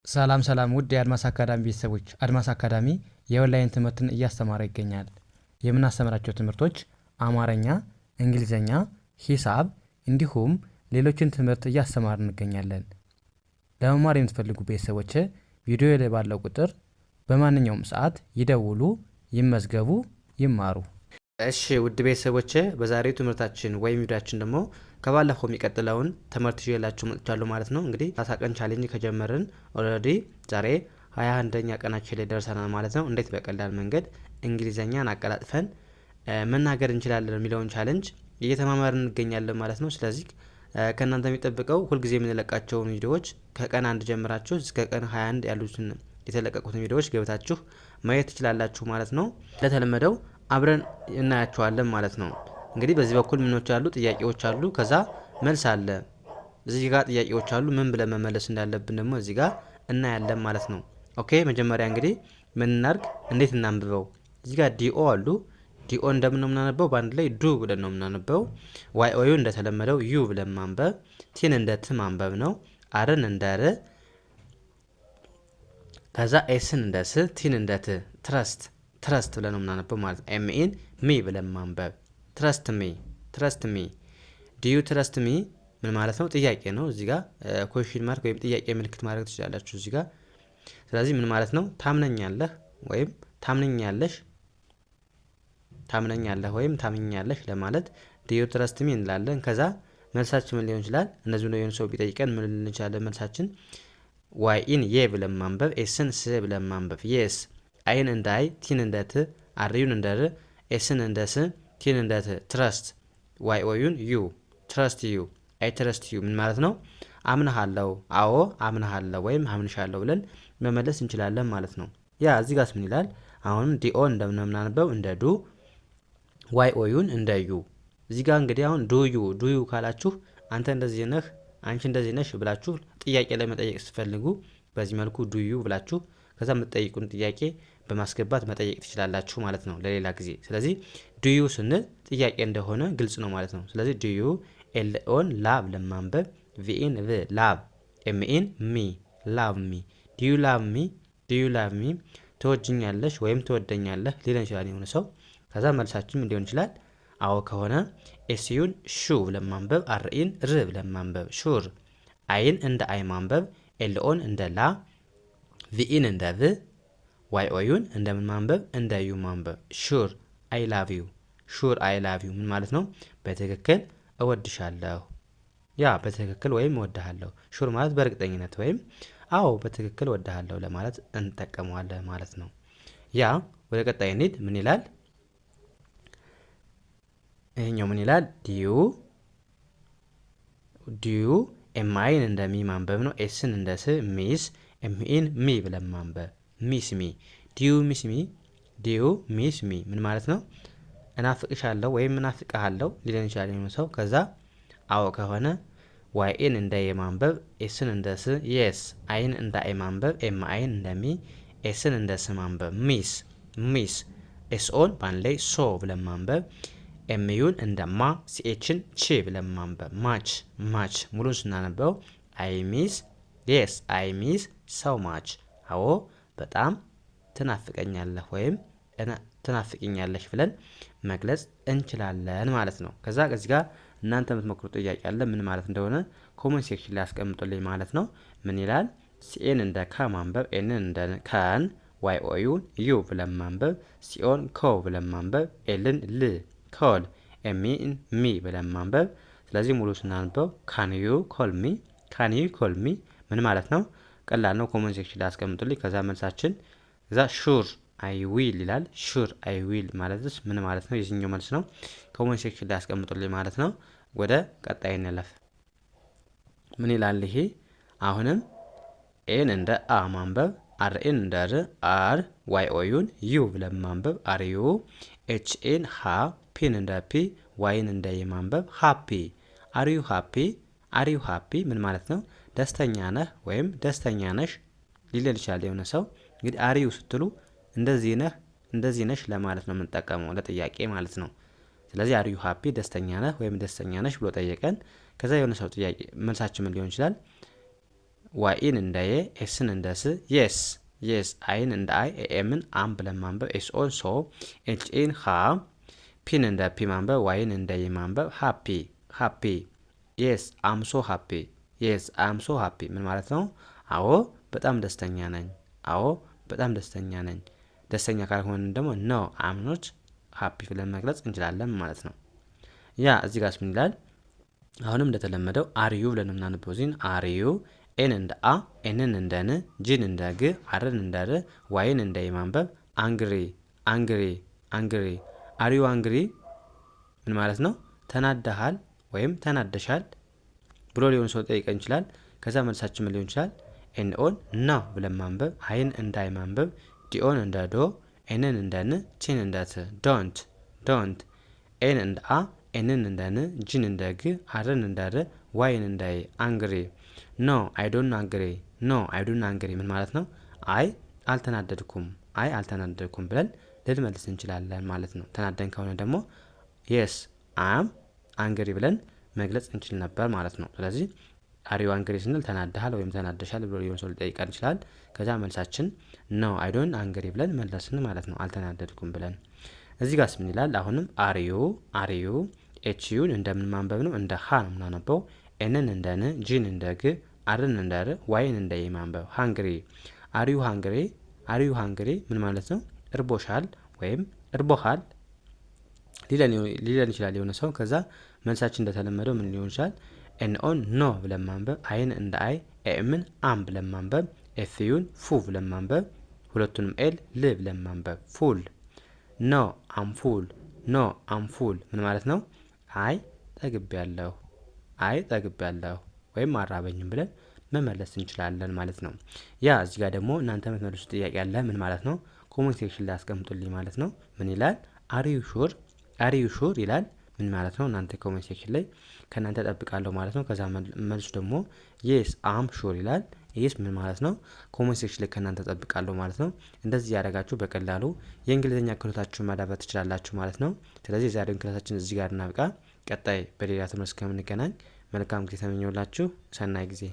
ሰላም ውድ የአድማስ አካዳሚ ቤተሰቦች፣ አድማስ አካዳሚ የኦንላይን ትምህርትን እያስተማረ ይገኛል። የምናስተምራቸው ትምህርቶች አማርኛ፣ እንግሊዘኛ፣ ሂሳብ እንዲሁም ሌሎችን ትምህርት እያስተማር እንገኛለን። ለመማር የምትፈልጉ ቤተሰቦች ቪዲዮ ላይ ባለው ቁጥር በማንኛውም ሰዓት ይደውሉ፣ ይመዝገቡ፣ ይማሩ። እሺ ውድ ቤተሰቦች በዛሬው ትምህርታችን ወይም ቪዲዮአችን ደግሞ ከባለፈው የሚቀጥለውን ትምህርት ይዤላችሁ መጥቻለሁ ማለት ነው። እንግዲህ 30 ቀን ቻሌንጅ ከጀመርን ኦልሬዲ ዛሬ 21ኛ ቀናችን ላይ ደርሰናል ማለት ነው። እንዴት በቀላል መንገድ እንግሊዘኛን አቀላጥፈን መናገር እንችላለን የሚለውን ቻሌንጅ እየተማማርን እንገኛለን ማለት ነው። ስለዚህ ከእናንተ የሚጠብቀው ሁልጊዜ የምንለቃቸውን ቪዲዮዎች ከቀን 1 ጀምራችሁ እስከ ቀን 21 ያሉትን የተለቀቁትን ቪዲዮዎች ገብታችሁ ማየት ትችላላችሁ ማለት ነው። ለተለመደው አብረን እናያቸዋለን ማለት ነው። እንግዲህ በዚህ በኩል ምኖች አሉ፣ ጥያቄዎች አሉ፣ ከዛ መልስ አለ። እዚህ ጋር ጥያቄዎች አሉ፣ ምን ብለን መመለስ እንዳለብን ደግሞ እዚህ ጋር እናያለን ማለት ነው። ኦኬ መጀመሪያ እንግዲህ ምን እናርግ፣ እንዴት እናንብበው? እዚህ ጋር ዲኦ አሉ። ዲኦ እንደምን ነው የምናነበው? በአንድ ላይ ዱ ብለን ነው የምናነበው። ዋይ ኦዩ እንደተለመደው ዩ ብለን ማንበብ፣ ቲን እንደ ት ማንበብ ነው። አርን እንደ ር፣ ከዛ ኤስን እንደ ስ፣ ቲን እንደ ት። ትረስት ብለን ነው የምናነበው ማለት ነው። ኤምኢን ሚ ብለን ማንበብ ትረስት ሚ ዲዩ ትረስት ሚ ምን ማለት ነው? ጥያቄ ነው። እዚህ ጋር ኮሽን ማርክ ወይም ጥያቄ ምልክት ማድረግ ትችላላችሁ እዚህ ጋር። ስለዚህ ምን ማለት ነው? ታምነኛለህ ወይም ታምነኛለሽ፣ ወይም ታምነኛለሽ ለማለት ዲዩ ትረስት ሚ እንላለን። ከዛ መልሳችን ምን ሊሆን ይችላል? እነዚህ ነው የሆነ ሰው ቢጠይቀን ምን ልንል እንችላለን? መልሳችን ዋይ ኢን የ ብለን ማንበብ፣ ኤስን ስ ብለን ማንበብ የስ፣ አይን እንደ አይ፣ ቲን እንደ ት፣ አርዩን እንደ ር፣ ኤስን እንደ ስ፣ ቲን እንደ ት። ትረስት ዋይ ኦዩን ዩ፣ ትረስት ዩ፣ አይ ትረስት ዩ ምን ማለት ነው? አምንሃለሁ፣ አዎ አምንሃለሁ ወይም አምንሻለሁ ብለን መመለስ እንችላለን ማለት ነው። ያ እዚህ ጋርስ ምን ይላል? አሁንም ዲኦ እንደምናነበው እንደ ዱ፣ ዋይ ኦዩን እንደ ዩ። እዚህ ጋር እንግዲህ አሁን ዱዩ ካላችሁ አንተ እንደዚህ ነህ፣ አንቺ እንደዚህ ነሽ ብላችሁ ጥያቄ ላይ መጠየቅ ስትፈልጉ በዚህ መልኩ ዱዩ ብላችሁ ከዛ የምትጠይቁን ጥያቄ በማስገባት መጠየቅ ትችላላችሁ ማለት ነው ለሌላ ጊዜ። ስለዚህ ዱዩ ስንል ጥያቄ እንደሆነ ግልጽ ነው ማለት ነው። ስለዚህ ዱዩ ኤልኦን ላቭ ለማንበብ፣ ቪኢን ቭ ላቭ፣ ኤምኢን ሚ ላቭ ሚ፣ ዱዩ ላቭ ሚ ትወጅኛለሽ ወይም ትወደኛለህ ሊለን ይችላል የሆነ ሰው። ከዛ መልሳችን ምን ሊሆን ይችላል? አዎ ከሆነ ኤስዩን ሹ ብለን ማንበብ፣ አርኢን ር ብለን ማንበብ ሹር፣ አይን እንደ አይ ማንበብ፣ ኤልኦን እንደ ላ፣ ቪኢን እንደ ቭ፣ ዋይ ኦዩን እንደምን ማንበብ? እንደ ዩ ማንበብ ሹር አይ ላቭ ዩ፣ ሹር አይ ላቭ ዩ ምን ማለት ነው? በትክክል እወድሻለሁ። ያ በትክክል ወይም እወድሃለሁ። ሹር ማለት በእርግጠኝነት ወይም አዎ በትክክል እወድሃለሁ ለማለት እንጠቀመዋለን ማለት ነው። ያ ወደ ቀጣይ እንሂድ። ምን ይላል? ይሄኛው ምን ይላል? ዲዩ ኤምአይን እንደ ሚ ማንበብ ነው። ኤስን እንደ ስ፣ ሚስ፣ ኤምኢን ሚ ብለን ማንበብ ሚስ ሚ፣ ዲዩ ሚስ ሚ ምን ማለት ነው? እናፍቅሻለሁ ወይም እናፍቅሃለሁ ሊለን ይችላል ሰው። ከዛ አዎ ከሆነ ዋይኤን እንደ የማንበብ፣ ኤስን እንደ ስ፣ የስ፣ አይን እንደ አይ ማንበብ፣ ኤምአይን እንደ ሚ፣ ኤስን እንደ ስ ማንበብ ሚስ፣ ኤስኦን በአንድ ላይ ሶ ብለን ማንበብ፣ ኤምዩን እንደ ማ፣ ሲኤችን ቺ ብለን ማንበብ ማች። ሙሉን ስናነበው አይ ሚስ ሰው ማች፣ አዎ በጣም ትናፍቀኛለህ ወይም ትናፍቅኛለሽ ብለን መግለጽ እንችላለን ማለት ነው። ከዛ ከዚህ ጋር እናንተ የምትሞክሩት ጥያቄ አለ። ምን ማለት እንደሆነ ኮሜንት ሴክሽን ላይ አስቀምጡልኝ ማለት ነው። ምን ይላል? ሲኤን እንደ ካ ማንበብ፣ ኤንን እንደ ካን፣ ዋይ ኦዩን ዩ ብለን ማንበብ፣ ሲኦን ኮ ብለን ማንበብ፣ ኤልን ል ኮል፣ ኤሚን ሚ ብለን ማንበብ። ስለዚህ ሙሉ ስናንበው ካን ዩ ኮል ሚ ምን ማለት ነው? ቀላል ነው። ኮሜንት ሴክሽን ላይ አስቀምጡልኝ። ከዛ መልሳችን እዛ ሹር አይ ዊል ይላል። ሹር አይ ዊል ማለትስ ምን ማለት ነው? የዚህኛው መልስ ነው። ኮሜንት ሴክሽን ላይ አስቀምጡልኝ ማለት ነው። ወደ ቀጣይ እንለፍ። ምን ይላል ይሄ? አሁንም ኤን እንደ አ ማንበብ፣ አርኤን እንደ ር፣ አር፣ ዋይ ኦዩን ዩ ብለን ማንበብ አር ዩ፣ ኤች ኤን ሃ፣ ፒን እንደ ፒ፣ ዋይን እንደ የ ማንበብ ሃፒ። አር ዩ ሃፒ ምን ማለት ነው? ደስተኛ ነህ ወይም ደስተኛ ነሽ ሊል ይችላል የሆነ ሰው። እንግዲህ አሪዩ ስትሉ እንደዚህ ነሽ ለማለት ነው የምንጠቀመው ለጥያቄ ማለት ነው። ስለዚህ አሪዩ ሃፒ ደስተኛ ነህ ወይም ደስተኛ ነሽ ብሎ ጠየቀን። ከዛ የሆነ ሰው ጥያቄ መልሳችን ምን ሊሆን ይችላል? ዋይን እንደ የ ኤስን እንደ ስ የስ የስ አይን እንደ አይ ኤምን አም ብለን ማንበብ ኤስ ኦን ሶ ኤችኤን ሃ ፒን እንደ ፒ ማንበብ ዋይን እንደ ይ ማንበብ ሃፒ ሃፒ የስ አም ሶ ሃፒ የስ አም ሶ ሃፒ ምን ማለት ነው? አዎ በጣም ደስተኛ ነኝ። አዎ በጣም ደስተኛ ነኝ። ደስተኛ ካልሆነ ደግሞ ኖ አም ኖት ሃፒ ብለን መግለጽ እንችላለን ማለት ነው። ያ እዚህ ጋር ምን ይላል? አሁንም እንደተለመደው አርዩ ብለን የምናነበው ዚህን አርዩ ኤን እንደ አ ኤንን እንደ ን ጂን እንደ ግ አርን እንደ ር ዋይን እንደ ይ ማንበብ አንግሪ አንግሪ አንግሪ አርዩ አንግሪ ምን ማለት ነው? ተናደሃል ወይም ተናደሻል ብሎ ሊሆን ሰው ጠይቀን ይችላል። ከዛ መልሳችን ምን ሊሆን ይችላል? ኤን ኦን ና ብለን ማንበብ አይን እንደ አይ ማንበብ ዲኦን እንደ ዶ ኤንን እንደ ን ቺን እንደ ት ዶንት ዶንት ኤን እንደ አ ኤንን እንደ ን ጂን እንደ ግ አርን እንደ ር ዋይን እንደ ይ አንግሪ ኖ አይ ዶንት አንግሪ ኖ አይ ዶንት አንግሪ ምን ማለት ነው? አይ አልተናደድኩም አይ አልተናደድኩም ብለን ልንመልስ እንችላለን ማለት ነው። ተናደን ከሆነ ደግሞ የስ አም አንግሪ ብለን መግለጽ እንችል ነበር ማለት ነው። ስለዚህ አሪው አንግሪ ስንል ተናደሃል ወይም ተናደሻል ብሎ ሊሆን ሰው ሊጠይቀን ይችላል። ከዛ መልሳችን ኖ አይ ዶንት አንግሪ ብለን መለስን ማለት ነው። አልተናደድኩም ብለን እዚህ ጋርስ ምን ይላል? አሁንም አርዩ ኤችዩን እንደምን ማንበብ ነው? እንደ ሃ ነው የምናነበው። ኤንን እንደ ን ጂን እንደ ግ አርን እንደ ር ዋይን እንደ ይ ማንበብ ሃንግሪ አርዩ ሃንግሪ አርዩ ሃንግሪ ምን ማለት ነው? እርቦሻል ወይም እርቦሃል ሊለን ይችላል የሆነ ሰው። ከዛ መልሳችን እንደተለመደው ምን ሊሆን ይችላል? ኤን ኦን ኖ ብለን ማንበብ አይን እንደ አይ ኤምን አም ብለን ማንበብ ኤፍዩን ፉ ብለን ማንበብ ሁለቱንም ኤል ል ብለን ማንበብ ፉል ኖ አም ፉል ኖ አም ፉል ምን ማለት ነው? አይ ጠግቤያለሁ አይ ጠግቤያለሁ ወይም አራበኝም ብለን መመለስ እንችላለን ማለት ነው። ያ እዚህ ጋር ደግሞ እናንተ የምትመልሱት ጥያቄ አለ። ምን ማለት ነው? ኮሜንት ሴክሽን ላይ አስቀምጡልኝ ማለት ነው። ምን ይላል? አር ዩ ሹር ይላል። ምን ማለት ነው? እናንተ ኮሜንት ሴክሽን ላይ ከእናንተ ጠብቃለሁ ማለት ነው። ከዛ መልሱ ደግሞ የስ አም ሹር ይላል። ይስ ምን ማለት ነው? ኮሜንት ሴክሽን ላይ ከእናንተ ጠብቃለሁ ማለት ነው። እንደዚህ ያደረጋችሁ በቀላሉ የእንግሊዝኛ ክህሎታችሁን ማዳበር ትችላላችሁ ማለት ነው። ስለዚህ የዛሬውን ክላሳችን እዚህ ጋር እናብቃ። ቀጣይ በሌላ ትምህርት እስከምንገናኝ መልካም ጊዜ ተመኘሁላችሁ። ሰናይ ጊዜ